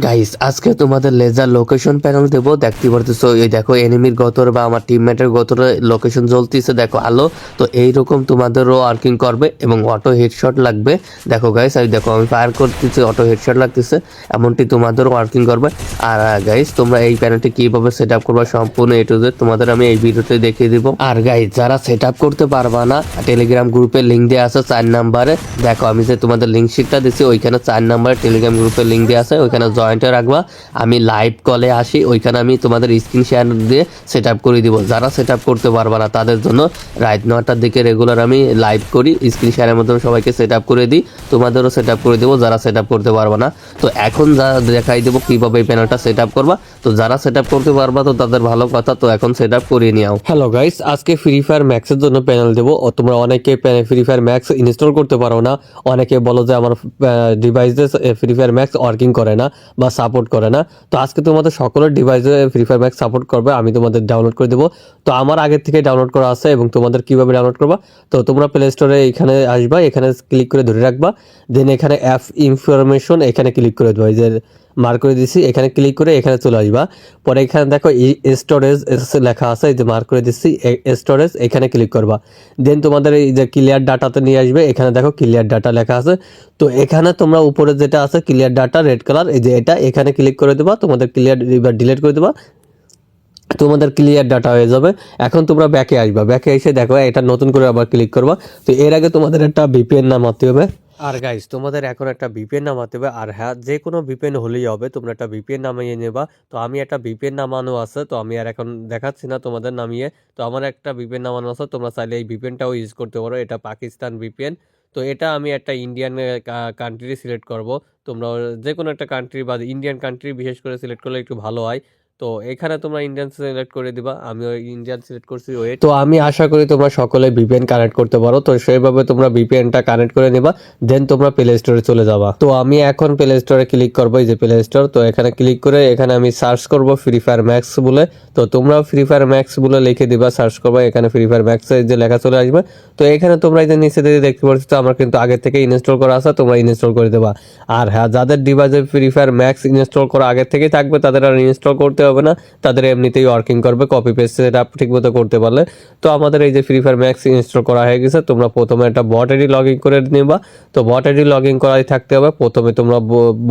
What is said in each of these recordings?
Guys আজকে তোমাদের laser location panel দেবো। দেখতে পারতেছো এই দেখো এনিমির গতর বা আমার টিমমেটের গতর লোকেশন জ্বলতেছে, দেখো আলো। তো এইরকম তোমাদেরও আর্কিং করবে এবং অটো হেডশট লাগবে। দেখো গাইস আমি দেখো আমি ফায়ার করতেছি, অটো হেডশট লাগতেছে, এমনটি তোমাদেরও আর্কিং করবে। আর গাইস তোমরা এই প্যানেলটি কিভাবে সেট আপ করবে সম্পূর্ণ এ টু জেড তোমাদের আমি এই ভিডিওতে দেখিয়ে দিব। আর গাইস যারা সেট আপ করতে পারবা না, টেলিগ্রাম গ্রুপের লিঙ্ক দেওয়া আছে 4 নাম্বারে। দেখো আমি যে তোমাদের লিঙ্ক শিটটা দিচ্ছি ওইখানে 4 নাম্বারে টেলিগ্রাম গ্রুপের লিঙ্ক দেওয়া আছে, ওইখানে জয়েন্টে রাখবা। আমি লাইভ কলে আসি, ওইখানে আমি তোমাদের স্ক্রিন শেয়ার দিয়ে সেট আপ করে দিব। যারা সেট আপ করতে পারবা না তাদের জন্য রাত 9টার দিকে রেগুলার আমি লাইভ করি, স্ক্রিন শেয়ারের মাধ্যমে সবাইকে সেট আপ করে দিই। তোমাদেরও সেট আপ করে দেবো যারা সেট আপ করতে পারবা না। তো এখন যা দেখাই দেবো কীভাবে এই প্যানেলটা সেট আপ করবা। তো যারা সেট আপ করতে পারবা তো তাদের ভালো কথা, তো এখন সেট আপ করিয়ে নিও। হ্যালো গাইস, আজকে ফ্রি ফায়ার ম্যাক্সের জন্য প্যানেল দেবো। তোমরা অনেকে ফ্রি ফায়ার ম্যাক্স ইনস্টল করতে পারো না, অনেকে বলো যে আমার ডিভাইসে ফ্রি ফায়ার ম্যাক্স ওয়ার্কিং করে না বা সাপোর্ট করে না। তো আজকে তোমাদের সকলের ডিভাইসে ফ্রি ফায়ার ম্যাক্স সাপোর্ট করবে, আমি তোমাদের ডাউনলোড করে দেবো। তো আমার আগের থেকে ডাউনলোড করা আছে এবং তোমাদের কিভাবে ডাউনলোড করবা, তো তোমরা প্লে স্টোরে এখানে আসবা, এখানে ক্লিক করে ধরে রাখবা, দেন এখানে অ্যাপ ইনফরমেশন এখানে ক্লিক করে দেবো। এই যে মার্ক করে দিচ্ছি, এখানে ক্লিক করে এখানে চলে আসবা। পরে এখানে দেখো স্টোরেজ লেখা আছে, এই যে মার্ক করে দিচ্ছি স্টোরেজ, এখানে ক্লিক করবা। দেন তোমাদের এই যে ক্লিয়ার ডাটাতে নিয়ে আসবে, এখানে দেখো ক্লিয়ার ডাটা লেখা আছে। তো এখানে তোমরা উপরে যেটা আছে ক্লিয়ার ডাটা রেড কালার, এই যে এটা এখানে ক্লিক করে দেবা, তোমাদের ক্লিয়ার এবার ডিলিট করে দেবা, তোমাদের ক্লিয়ার ডাটা হয়ে যাবে। এখন তোমরা ব্যাকে আসবা, ব্যাকে এসে দেখো এটা নতুন করে আবার ক্লিক করবা। তো এর আগে তোমাদের একটা ভিপিএন নামাতে হবে। আর গাইস তোমাদের এখন একটা ভিপিএন নামাতে হবে। আর হ্যাঁ, যে কোনো ভিপিএন হলেই হবে, তোমরা একটা ভিপিএন নামিয়ে নেবা। তো আমি একটা ভিপিএন নামানো আছে, তো আমি আর এখন দেখাচ্ছি না তোমাদের নামিয়ে। তো আমার একটা ভিপিএন নামানো আছে, তোমরা চাইলে এই ভিপিএনটাও ইউজ করতে পারো। এটা পাকিস্তান ভিপিএন। তো এটা আমি একটা ইন্ডিয়ান কান্ট্রি সিলেক্ট করব। তোমরা যে কোনো একটা কান্ট্রি বা ইন্ডিয়ান কান্ট্রি বিশেষ করে সিলেক্ট করলে একটু ভালো হয়। তো এখানে তোমরা ইন্ডিয়ান সিলেক্ট করে দিবা, আমি ওই ইন্ডিয়ান সিলেক্ট করছি ওয়েট। তো আমি আশা করি তোমরা সকলে ভিপিএন কানেক্ট করতে পারো। তো সেইভাবে তোমরা ভিপিএনটা কানেক্ট করে নিবা, দেন তোমরা প্লে স্টোরে চলে যাবা। তো আমি এখন প্লে স্টোরে ক্লিক করবো, এই যে প্লে স্টোর। তো এখানে ক্লিক করে এখানে আমি সার্চ করব ফ্রি ফায়ার ম্যাক্স বলে। তো তোমরা ফ্রি ফায়ার ম্যাক্স বলে লিখে দিবা, সার্চ করবা, এখানে ফ্রি ফায়ার ম্যাক্স যে লেখা চলে আসবে। তো এখানে তোমরা এই যে নিচে দিয়ে দেখতে পাচ্ছ, তো আমার কিন্তু আগে থেকে ইনস্টল করা আছে, তোমরা ইনস্টল করে দেবা। আর হ্যাঁ, যাদের ডিভাইসে ফ্রি ফায়ার ম্যাক্স ইনস্টল করা আগে থেকেই থাকবে তাদের আর ইনস্টল করতে হবে না, তাদের এমনিতেই ওয়ার্কিং করবে কপি পেস্ট সেট আপ ঠিকমতো করতে পারলে। তো আমাদের এই যে ফ্রি ফায়ার ম্যাক্স ইনস্টল করা হয়ে গেছে, তোমরা প্রথমে একটা বট আইডি লগ ইন করে নিবা। তো বট আইডি লগ ইন করাই থাকতে হবে, প্রথমে তোমরা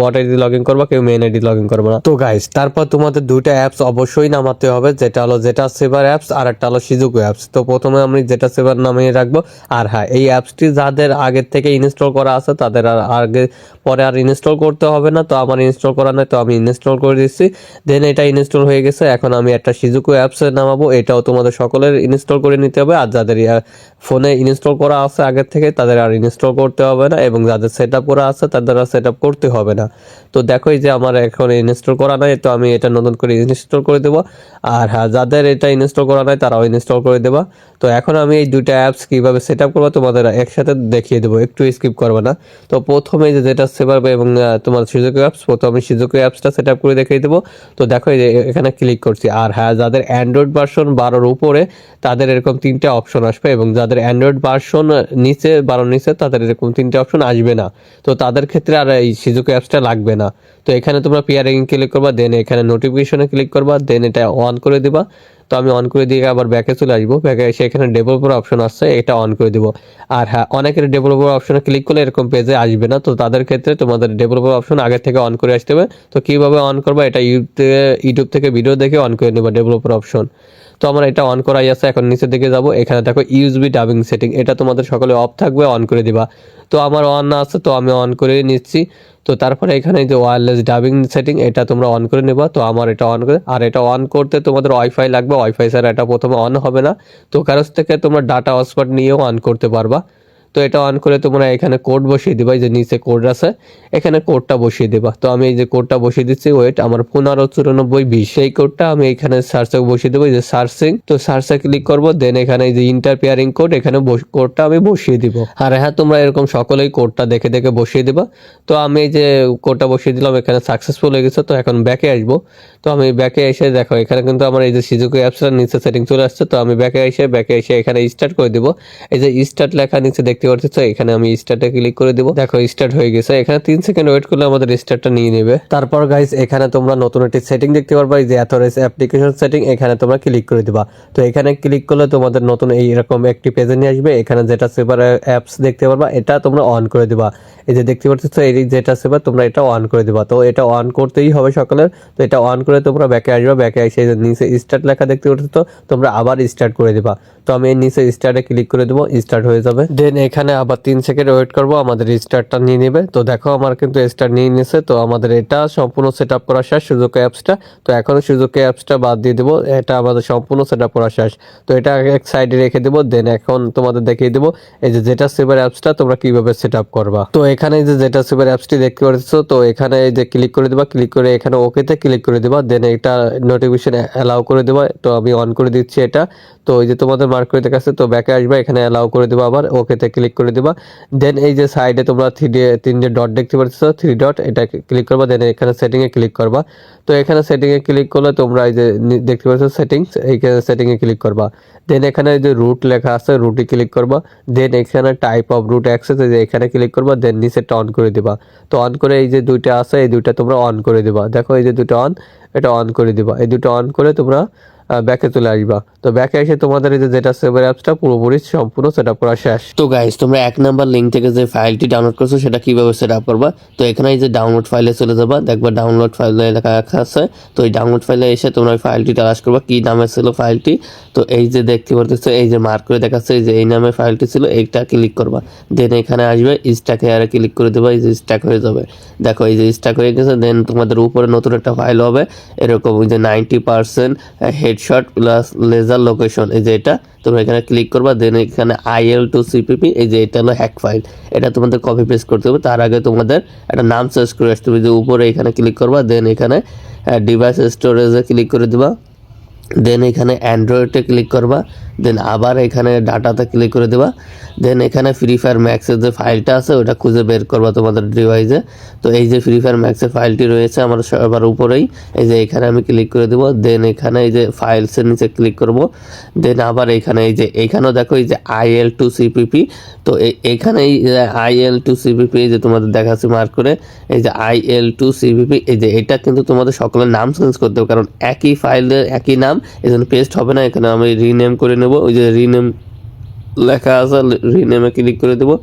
বট আইডি লগ ইন করবা, কেউ মেইন আইডি লগ ইন করবে না। তো গাইস তারপর তোমাদের দুইটা অ্যাপস অবশ্যই নামাতে হবে, যেটা হলো যেটা সেভার অ্যাপস আর একটা হলো সিজুকু অ্যাপস। তো প্রথমে আমি যেটা সেভার নামিয়ে রাখবো। আর হ্যাঁ, এই অ্যাপসটি যাদের আগের থেকে ইনস্টল করা আছে তাদের আর আগে পরে আর ইনস্টল করতে হবে না। তো আমার ইনস্টল করা নাই, তো আমি ইনস্টল করে দিচ্ছি। দেন এটা ইনস্টল হয়ে গেছে, এখন আমি একটা সিজুকু অ্যাপস নামাবো। এটাও তোমাদের সকলের ইনস্টল করে নিতে হবে, আর যাদের ফোনে ইনস্টল করা আছে আগের থেকে তাদের আর ইনস্টল করতে হবে না, এবং যাদের সেট আপ করা আছে তাদের আর সেট আপ করতে হবে না। তো দেখো এই যে আমার এখন ইনস্টল করা নাই, তো আমি এটা নতুন করে ইনস্টল করে দেবো। আর হ্যাঁ, যাদের এটা ইনস্টল করা নাই তারাও ইনস্টল করে দেবা। তো এখন আমি এই দুইটা অ্যাপস কীভাবে সেট আপ করবো তোমাদের একসাথে দেখিয়ে দেবো, একটু স্কিপ করবে না। তো প্রথমে যেটা সেভার এবং তোমার সিজুকু অ্যাপস, প্রথমে আমি সিজুকু অ্যাপসটা সেট আপ করে দেখিয়ে দেবো। তো দেখো এই যে এখানে ক্লিক করছি। আর হ্যাঁ, যাদের অ্যান্ড্রয়েড ভার্সন 12 উপরে তাদের এরকম 3টে অপশন আসবে, এবং যাদের অ্যান্ড্রয়েড ভার্সন নিচে 12 নিচে তাদের এরকম 3টে অপশন আসবে না। তো তাদের ক্ষেত্রে আর এই সিজুকু অ্যাপসটা লাগবে না। তো এখানে তোমরা পিয়ারিং ক্লিক করবা, দেন এখানে নোটিফিকেশনে ক্লিক করবা, দেন এটা অন করে দিবা। তো আমি অন করে দিয়ে আবার ব্যাকে চলে আসবো, ব্যাকে এসে এখানে ডেভেলপার অপশন আসছে, এটা অন করে দিব। আর হ্যাঁ, অনেকের ডেভেলপার অপশনে ক্লিক করলে এরকম পেজে আসবে না, তো তাদের ক্ষেত্রে তোমাদের ডেভেলপার অপশন আগে থেকে অন করে আসতে হবে। তো কীভাবে অন করবা, এটা ইউটিউব থেকে ভিডিও দেখে অন করে নেবা ডেভেলপার অপশন। তো আমার এটা অন করাই আছে, এখন নিচের দিকে যাব, এখানে দেখো ইউএসবি ডাবিং সেটিং, এটা তোমাদের সকলে অফ থাকবে, অন করে দিবা। তো আমার অন আছে, তো আমি অন করে নিচ্ছি। তো তারপরে এখানে যে ওয়্যারলেস ডাবিং সেটিং, এটা তোমরা অন করে নেবা। তো আমার এটা অন করে, আর এটা অন করতে তোমাদের ওয়াইফাই লাগবে, ওয়াইফাই ছাড়া এটা প্রথমে অন হবে না। তো কারোর থেকে তোমরা ডাটা হটস্পট নিয়েও অন করতে পারবা। তো এটা অন করে তোমরা এখানে কোড বসিয়ে দিবা, এই যে নিচে কোড আছে, এখানে কোডটা বসিয়ে দেবা। তো আমি এই যে কোডটা বসিয়ে দিচ্ছি, ওয়েট আমার 159420, সেই কোডটা আমি এখানে সার্চে বসিয়ে দেবো, এই যে সার্চিং। তো সার্চে ক্লিক করবো, দেন এখানে এই যে ইন্টার পেয়ারিং কোড, এখানে কোডটা আমি বসিয়ে দিব। আর হ্যাঁ, তোমরা এরকম সকলেই কোডটা দেখে দেখে বসিয়ে দিবা। তো আমি এই যে কোডটা বসিয়ে দিলাম, এখানে সাকসেসফুল হয়ে গেছে। তো এখন ব্যাকে আসবো। তো আমি ব্যাকে এসে দেখো এখানে কিন্তু আমার এই যে সিজুকু অ্যাপসটার নিচে সেটিং চলে আসছে। তো আমি ব্যাকে এসে এখানে স্টার্ট করে দিব। এই যে স্টার্ট লেখা নিচে দেখতে দেখতে পাচ্ছ এখানে আমি স্টার্টে ক্লিক করে দিব। দেখো স্টার্ট হয়ে গেছে। এখানে 3 সেকেন্ড ওয়েট করলে আমাদের স্টার্টটা নিয়ে নেবে। তারপর গাইস এখানে তোমরা নতুন একটি সেটিং দেখতে পারবা, এই যে অথরাইজ অ্যাপ্লিকেশন সেটিং, এখানে তোমরা ক্লিক করে দিবা। তো এখানে ক্লিক করলে তোমাদের নতুন এইরকম একটি পেজে নিয়ে আসবে। এখানে যেটা সেভার অ্যাপস দেখতে পারবা এটা তোমরা অন করে দিবা। এই যে দেখতে পাচ্ছ এই যেটা সেভার তোমরা এটা অন করে দিবা। তো এটা অন করতেই হবে সকালের। তো এটা অন করে তোমরা ব্যাকে আসবে। ব্যাকে এসে নিচে স্টার্ট লেখা দেখতে পাচ্ছ, তো তোমরা আবার স্টার্ট করে দিবা। তো আমি এই নিচে স্টার্টে ক্লিক করে দেবো, স্টার্ট হয়ে যাবে। দেন এখানে আবার 3 সেকেন্ড ওয়েট করবো, আমাদের স্টার্টটা নিয়ে নেবে। তো দেখো আমার কিন্তু স্টার্ট নিয়ে নিয়েছে। তো আমাদের এটা সম্পূর্ণ সেট আপ করা শেষ সুজুকি অ্যাপসটা। তো এখন সুজুকি অ্যাপসটা বাদ দিয়ে দেবো, এটা আমাদের সম্পূর্ণ সেট আপ করা শেষ। তো এটা এক সাইডে রেখে দেবো। দেন এখন তোমাদের দেখিয়ে দেবো এই যে যেটা সেভার অ্যাপসটা তোমরা কিভাবে সেট আপ করবা। তো এখানে এই যে যেটা সেভার অ্যাপসটি দেখতে পাচ্ছ, তো এখানে এই যে ক্লিক করে দিবা, ক্লিক করে এখানে ওকেতে ক্লিক করে দিবা। দেন এটা নোটিফিকেশন অ্যালাউ করে দেবা। তো আমি অন করে দিচ্ছি এটা। তো এই যে তোমাদের মার্ক করে দেখাচ্ছে, তো ব্যাকে আসবে, এখানে অ্যালাউ করে দিবা, আবার ওকেতে ক্লিক করে দিবা। দেন এই যে সাইডে তোমরা তিনটে ডট দেখতে পাচ্ছ, 3 ডট, এটা ক্লিক করবা। দেন এখানে সেটিং এ ক্লিক করবা। তো এখানে সেটিং এ ক্লিক করলে তোমরা এই যে দেখতে পাচ্ছ সেটিংস, এইখানে সেটিং এ ক্লিক করবা। দেন এখানে যে রুট লেখা আছে রুটে ক্লিক করবা। দেন এখানে টাইপ অফ রুট অ্যাক্সেস, এই যে এখানে ক্লিক করবা। দেন নিচেটা অন করে দিবা। তো অন করে এই যে দুইটা আছে এই দুইটা তোমরা অন করে দিবা। দেখো এই যে দুটো অন, এটা অন করে দিবা। এই দুটো অন করে তোমরা ব্যাকে চলে আসবা। তো ব্যাকে এসে তোমাদের এই যে যেটা সেভার অ্যাপসটা পুরোপুরি সম্পূর্ণ সেট আপ করা শেষ। তো গাইস তোমরা 1 নাম্বার লিঙ্ক থেকে যে ফাইলটি ডাউনলোড করছো সেটা কিভাবে সেট আপ করবা, তো এখানে এই যে ডাউনলোড ফাইলে চলে যাবা। দেখবা ডাউনলোড ফাইলে লেখা আছে। তো এই ডাউনলোড ফাইলে এসে তোমরা ওই ফাইলটি তালাশ করবা, কি নামে ছিল ফাইলটি। তো এই যে দেখতে পারতেছো এই যে মার্ক করে দেখাচ্ছে এই যে এই নামে ফাইলটি ছিল, এইটা ক্লিক করবা। দেন এখানে আসবে স্ট্যাক হেয়ারে ক্লিক করে দেবা, এই যে স্ট্যাক হয়ে যাবে। দেখো এই যে স্ট্যাক হয়ে গেছে। দেন তোমাদের উপরে নতুন একটা ফাইল হবে এরকম, ওই যে 90% হেডশট প্লাস লেজার লোকেশন, এই যে এটা তোমরা এখানে ক্লিক করবা। দেন এখানে IL2CPP, এই যে এটা হলো হ্যাক ফাইল, এটা তোমাদের কপি পেস্ট করতে হবে। তার আগে তোমাদের একটা নাম সার্চ করে আসতে হবে, যে উপরে এখানে ক্লিক করবা। দেন এখানে ডিভাইস স্টোরেজে ক্লিক করে দিবা। দেন এখানে অ্যান্ড্রয়েডে ক্লিক করবা। দেন আবার এখানে ডাটাতে ক্লিক করে দেবা। দেন এখানে ফ্রি ফায়ার ম্যাক্সের যে ফাইলটা আছে ওটা খুঁজে বের করবা তোমাদের ডিভাইসে। তো এই যে ফ্রি ফায়ার ম্যাক্সের ফাইলটি রয়েছে আমার সবার উপরেই, এই যে এখানে আমি ক্লিক করে দেবো। দেন এখানে এই যে ফাইলসের নিচে ক্লিক করব। দেন আবার এখানে এই যে এইখানেও দেখো এই যে IL2CPP, তো এখানে এই IL2CPP এই যে তোমাদের দেখাচ্ছি মার্ক করে, এই যে IL2CPP, এই যে এটা কিন্তু তোমাদের সকলের নাম চেঞ্জ করতে হবে, কারণ একই ফাইলের একই নাম, এই জন্য পেস্ট হবে না। এখানে আমি রিনেম করে নেব, ওই যে রিনেম লেখা আছে রিনেমে ক্লিক করে দেবো।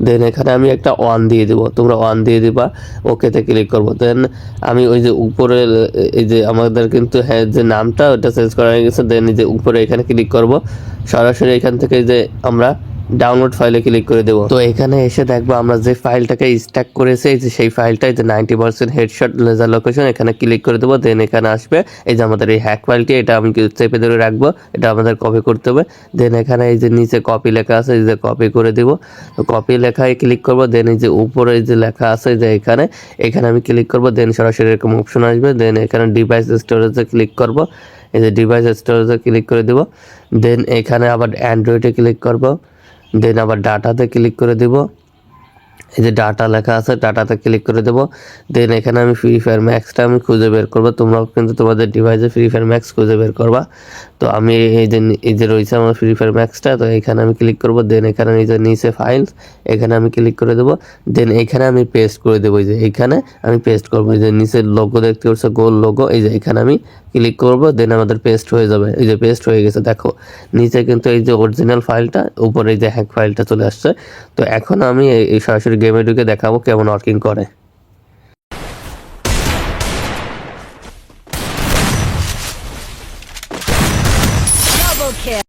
দেন এখানে আমি একটা অন দিয়ে দেবো, তোমরা অন দিয়ে দিবা, ওকেতে ক্লিক করবো। দেন আমি ওই যে উপরে এই যে আমাদের কিন্তু হ্যাঁ যে নামটা ওটা চেঞ্জ করা হয়ে গেছে। দেন এই যে উপরে এখানে ক্লিক করব, সরাসরি এখান থেকে যে আমরা ডাউনলোড ফাইলে ক্লিক করে দেবো। তো এখানে এসে দেখবো আমরা যে ফাইলটাকে স্ট্যাক করেছি, এই যে সেই ফাইলটাই যে 90% হেডশট লেজার লোকেশন, এখানে ক্লিক করে দেবো। দেন এখানে আসবে এই যে আমাদের এই হ্যাক ফাইলটি, এটা আমি চেপে ধরে রাখবো, এটা আমাদের কপি করতে হবে। দেন এখানে এই যে নিচে কপি লেখা আছে, এই যে কপি করে দেবো। তো কপি লেখায় ক্লিক করবো। দেন এই যে উপরে যে লেখা আছে যে এখানে আমি ক্লিক করবো। দেন সরাসরি এরকম অপশন আসবে। দেন এখানে ডিভাইস স্টোরেজে ক্লিক করবো, এই যে ডিভাইস স্টোরেজে ক্লিক করে দেবো। দেন এখানে আবার অ্যান্ড্রয়েডে ক্লিক করবো। দেন আবার ডাটাতে ক্লিক করে দেব, এই যে ডাটা লেখা আছে ডাটাতে ক্লিক করে দেবো। দেন এখানে আমি ফ্রি ফায়ার ম্যাক্সটা আমি খুঁজে বের করবো, তোমরাও কিন্তু তোমাদের ডিভাইসে ফ্রি ফায়ার ম্যাক্স খুঁজে বের করবা। তো আমি এই যে রয়েছে আমার ফ্রি ফায়ার ম্যাক্সটা, তো এখানে আমি ক্লিক করবো। দেন এখানে নিচে ফাইলস, এখানে আমি ক্লিক করে দেবো। দেন এখানে আমি পেস্ট করে দেবো, এই যে এইখানে আমি পেস্ট করবো। এই যে নিচের লোগো দেখতে পাচ্ছ গোল লোগো, এই যে এখানে আমি ক্লিক করবো। দেন আমাদের পেস্ট হয়ে যাবে, এই যে পেস্ট হয়ে গেছে। দেখো নিচে কিন্তু এই যে অরিজিনাল ফাইলটা, উপরে এই যে হ্যাক ফাইলটা চলে আসছে। তো এখন আমি এই সরাসরি গেমে ঢুকে দেখাবো কেমন ওয়ার্কিং করে। Double kill.